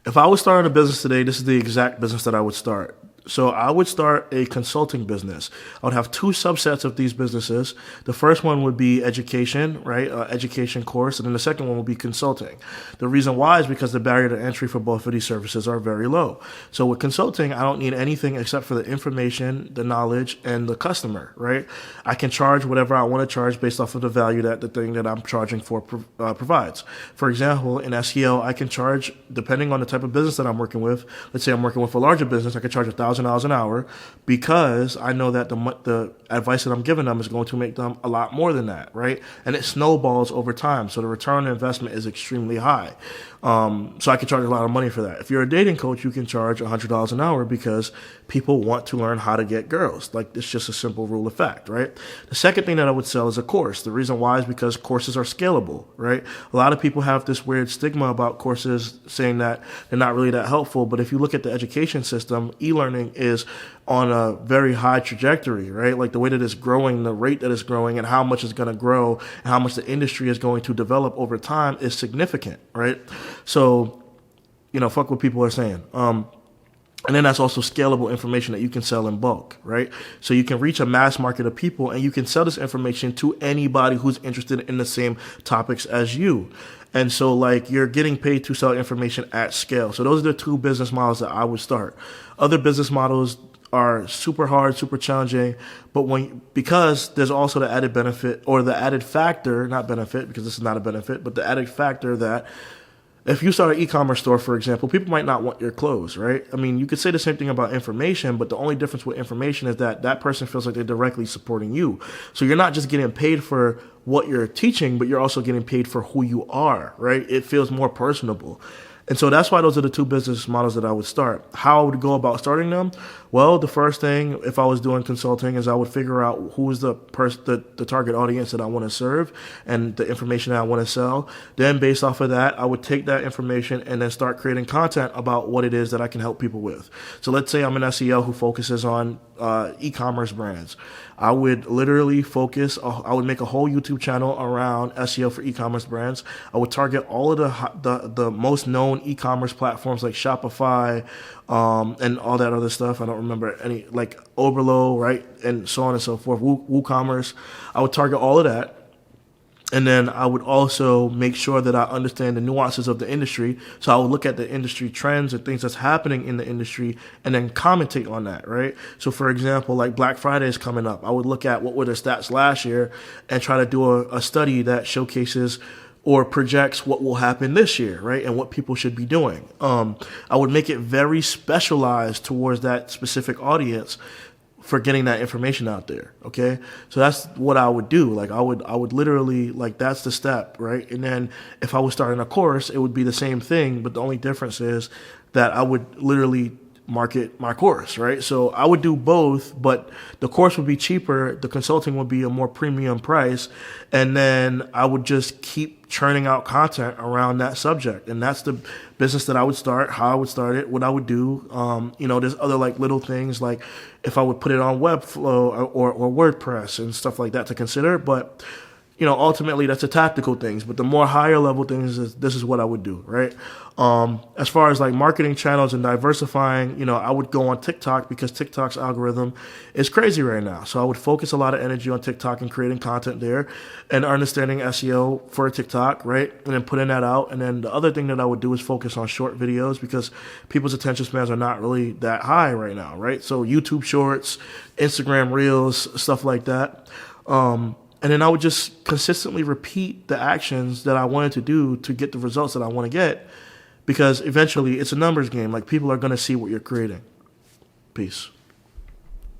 If I was starting a business today, this is the exact business that I would start. So I would start a consulting business. I would have two subsets of these businesses. The first one would be education, right? Education course. And then the second one will be consulting. The reason why is because the barrier to entry for both of these services are very low. So with consulting, I don't need anything except for the information, the knowledge, and the customer, right? I can charge whatever I want to charge based off of the value that the thing that I'm charging for provides. For example, in SEO, I can charge, depending on the type of business that I'm working with, let's say I'm working with a larger business, I could charge $1,000 an hour because I know that the advice that I'm giving them is going to make them a lot more than that, right? And it snowballs over time. So the return on investment is extremely high. So I can charge a lot of money for that. If you're a dating coach, you can charge $100 an hour because people want to learn how to get girls. Like, it's just a simple rule of fact, right? The second thing that I would sell is a course. The reason why is because courses are scalable, right? A lot of people have this weird stigma about courses saying that they're not really that helpful. But if you look at the education system, e-learning is on a very high trajectory, right? Like the way that it's growing, the rate that it's growing, and how much it's going to grow, and how much the industry is going to develop over time is significant, right? So, fuck what people are saying. And then that's also scalable information that you can sell in bulk, right? So you can reach a mass market of people and you can sell this information to anybody who's interested in the same topics as you. And so you're getting paid to sell information at scale. So those are the two business models that I would start. Other business models are super hard, super challenging, but because there's also the added benefit or the added factor, not benefit because this is not a benefit, but the added factor that if you start an e-commerce store, for example, people might not want your clothes, right? I mean, you could say the same thing about information, but the only difference with information is that that person feels like they're directly supporting you. So you're not just getting paid for what you're teaching, but you're also getting paid for who you are, right? It feels more personable. And so that's why those are the two business models that I would start. How I would go about starting them? Well, the first thing, if I was doing consulting, is I would figure out who is the target audience that I want to serve and the information that I want to sell. Then based off of that, I would take that information and then start creating content about what it is that I can help people with. So let's say I'm an SEO who focuses on e-commerce brands. I would literally I would make a whole YouTube channel around SEO for e-commerce brands. I would target all of the most known e-commerce platforms like Shopify, and all that other stuff. I don't remember any, like Oberlo, right? And so on and so forth, WooCommerce. I would target all of that. And then I would also make sure that I understand the nuances of the industry. So I would look at the industry trends and things that's happening in the industry and then commentate on that, right? So for example, like Black Friday is coming up. I would look at what were the stats last year and try to do a study that showcases or projects what will happen this year, right? And what people should be doing. I would make it very specialized towards that specific audience for getting that information out there, okay? So that's what I would do. I would literally, that's the step, right? And then if I was starting a course, it would be the same thing, but the only difference is that I would literally market my course, right? So I would do both, but the course would be cheaper, the consulting would be a more premium price, and then I would just keep churning out content around that subject. And that's the business that I would start, how I would start it, what I would do. There's other little things like if I would put it on Webflow or WordPress and stuff like that to consider, but ultimately that's the tactical things, but the more higher level things, this is what I would do, right? As far as marketing channels and diversifying, I would go on TikTok because TikTok's algorithm is crazy right now. So I would focus a lot of energy on TikTok and creating content there and understanding SEO for TikTok, right? And then putting that out. And then the other thing that I would do is focus on short videos because people's attention spans are not really that high right now, right? So YouTube Shorts, Instagram Reels, stuff like that. And then I would just consistently repeat the actions that I wanted to do to get the results that I want to get, because eventually it's a numbers game. People are going to see what you're creating. Peace.